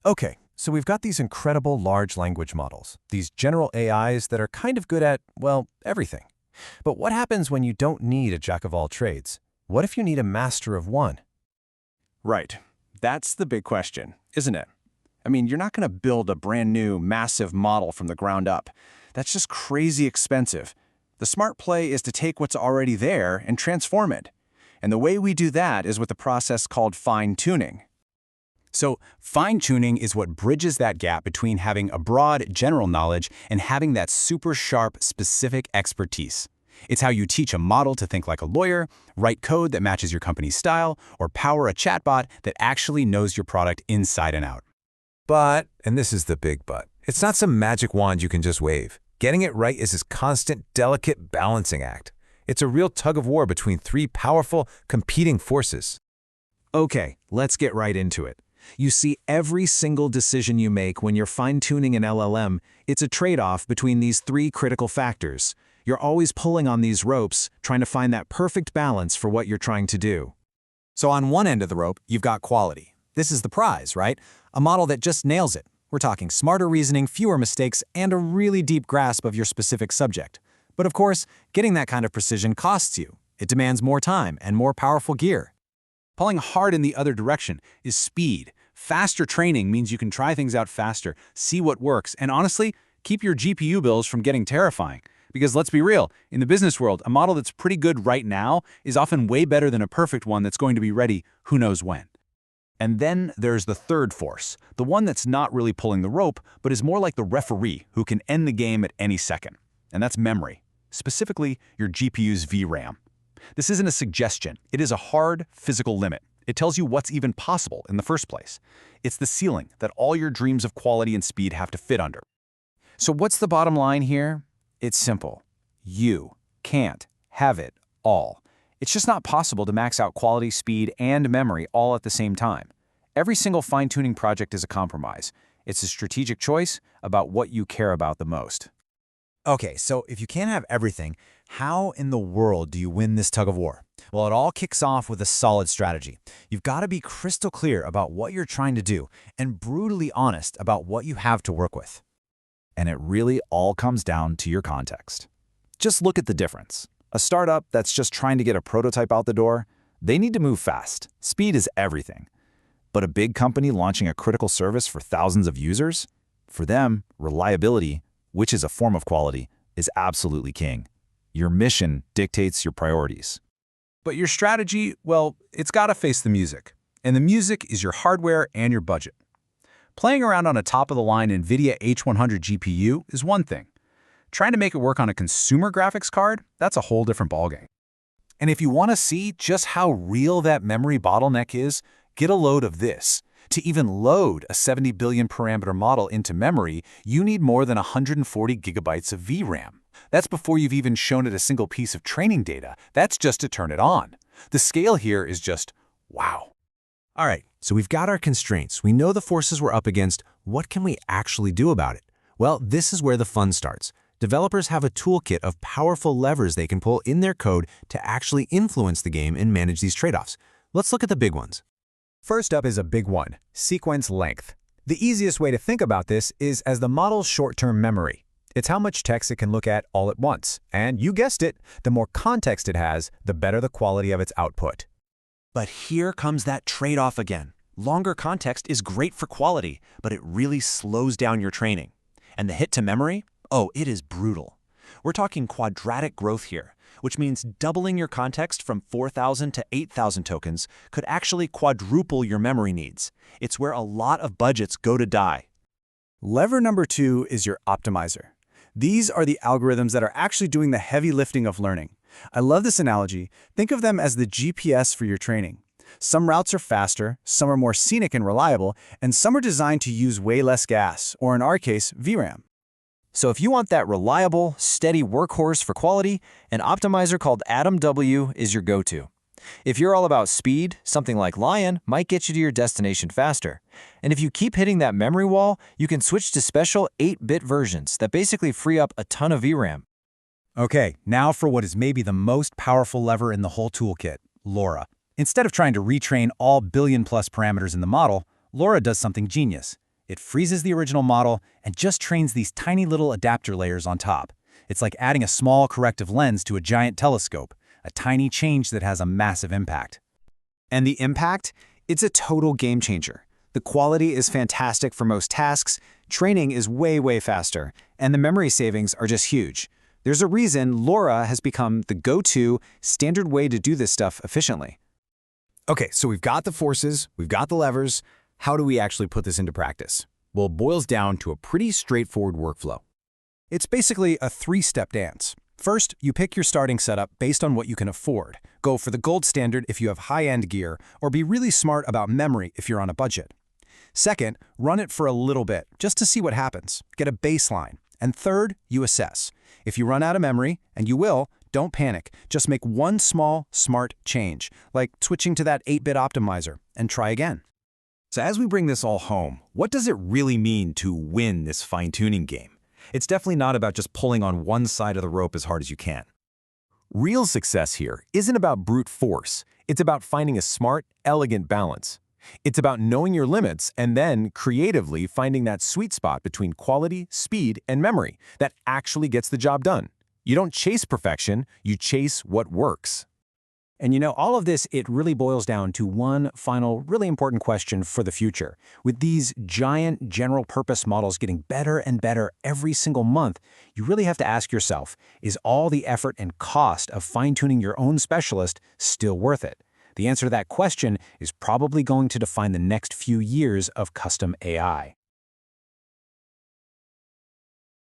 Okay, so we've got these incredible large language models, these general AIs that are kind of good at, well, everything. But what happens when you don't need a jack of all trades? What if you need a master of one? Right. That's the big question, isn't it? I mean, you're not going to build a brand new, massive model from the ground up. That's just crazy expensive. The smart play is to take what's already there and transform it. And the way we do that is with a process called fine-tuning. So, fine-tuning is what bridges that gap between having a broad, general knowledge and having that super sharp, specific expertise. It's how you teach a model to think like a lawyer, write code that matches your company's style, or power a chatbot that actually knows your product inside and out. But, and this is the big but, it's not some magic wand you can just wave. Getting it right is this constant, delicate balancing act. It's a real tug-of-war between three powerful, competing forces. Okay, let's get right into it. You see, every single decision you make when you're fine-tuning an LLM, it's a trade-off between these three critical factors. You're always pulling on these ropes, trying to find that perfect balance for what you're trying to do. So on one end of the rope, you've got quality. This is the prize, right? A model that just nails it. We're talking smarter reasoning, fewer mistakes, and a really deep grasp of your specific subject. But of course, getting that kind of precision costs you. It demands more time and more powerful gear. Pulling hard in the other direction is speed. Faster training means you can try things out faster, see what works, and honestly, keep your GPU bills from getting terrifying. Because let's be real, in the business world, a model that's pretty good right now is often way better than a perfect one that's going to be ready who knows when. And then there's the third force, the one that's not really pulling the rope, but is more like the referee who can end the game at any second. And that's memory, specifically your GPU's VRAM. This isn't a suggestion, it is a hard physical limit. It tells you what's even possible in the first place. It's the ceiling that all your dreams of quality and speed have to fit under. So what's the bottom line here? It's simple. You can't have it all. It's just not possible to max out quality, speed, and memory all at the same time. Every single fine-tuning project is a compromise. It's a strategic choice about what you care about the most. Okay, so if you can't have everything, how in the world do you win this tug-of-war? Well, it all kicks off with a solid strategy. You've got to be crystal clear about what you're trying to do and brutally honest about what you have to work with. And it really all comes down to your context. Just look at the difference. A startup that's just trying to get a prototype out the door, they need to move fast. Speed is everything. But a big company launching a critical service for thousands of users? For them, reliability, which is a form of quality, is absolutely king. Your mission dictates your priorities. But your strategy, well, it's got to face the music. And the music is your hardware and your budget. Playing around on a top-of-the-line NVIDIA H100 GPU is one thing. Trying to make it work on a consumer graphics card, that's a whole different ballgame. And if you want to see just how real that memory bottleneck is, get a load of this. To even load a 70 billion parameter model into memory, you need more than 140 gigabytes of VRAM. That's before you've even shown it a single piece of training data. That's just to turn it on. The scale here is just wow. All right, so we've got our constraints. We know the forces we're up against. What can we actually do about it? Well, this is where the fun starts. Developers have a toolkit of powerful levers they can pull in their code to actually influence the game and manage these trade-offs. Let's look at the big ones. First up is a big one, sequence length. The easiest way to think about this is as the model's short-term memory. It's how much text it can look at all at once. And you guessed it, the more context it has, the better the quality of its output. But here comes that trade-off again. Longer context is great for quality, but it really slows down your training. And the hit to memory? Oh, it is brutal. We're talking quadratic growth here, which means doubling your context from 4,000 to 8,000 tokens could actually quadruple your memory needs. It's where a lot of budgets go to die. Lever number 2 is your optimizer. These are the algorithms that are actually doing the heavy lifting of learning. I love this analogy. Think of them as the GPS for your training. Some routes are faster, some are more scenic and reliable, and some are designed to use way less gas, or in our case, VRAM. So if you want that reliable, steady workhorse for quality, an optimizer called Atom W is your go-to. If you're all about speed, something like Lion might get you to your destination faster. And if you keep hitting that memory wall, you can switch to special 8-bit versions that basically free up a ton of VRAM. Okay, now for what is maybe the most powerful lever in the whole toolkit, LoRa. Instead of trying to retrain all billion-plus parameters in the model, LoRa does something genius. It freezes the original model and just trains these tiny little adapter layers on top. It's like adding a small corrective lens to a giant telescope, a tiny change that has a massive impact. And the impact? It's a total game changer. The quality is fantastic for most tasks, training is way faster, and the memory savings are just huge. There's a reason LoRa has become the go-to standard way to do this stuff efficiently. Okay, so we've got the forces, we've got the levers. How do we actually put this into practice? Well, it boils down to a pretty straightforward workflow. It's basically a three-step dance. First, you pick your starting setup based on what you can afford. Go for the gold standard if you have high-end gear, or be really smart about memory if you're on a budget. Second, run it for a little bit, just to see what happens. Get a baseline. And third, you assess. If you run out of memory, and you will, don't panic. Just make one small, smart change, like switching to that 8-bit optimizer, and try again. So as we bring this all home, what does it really mean to win this fine-tuning game? It's definitely not about just pulling on one side of the rope as hard as you can. Real success here isn't about brute force. It's about finding a smart, elegant balance. It's about knowing your limits and then creatively finding that sweet spot between quality, speed, and memory that actually gets the job done. You don't chase perfection, you chase what works. And you know, all of this, it really boils down to one final, really important question for the future. With these giant general-purpose models getting better and better every single month, you really have to ask yourself, is all the effort and cost of fine-tuning your own specialist still worth it? The answer to that question is probably going to define the next few years of custom AI.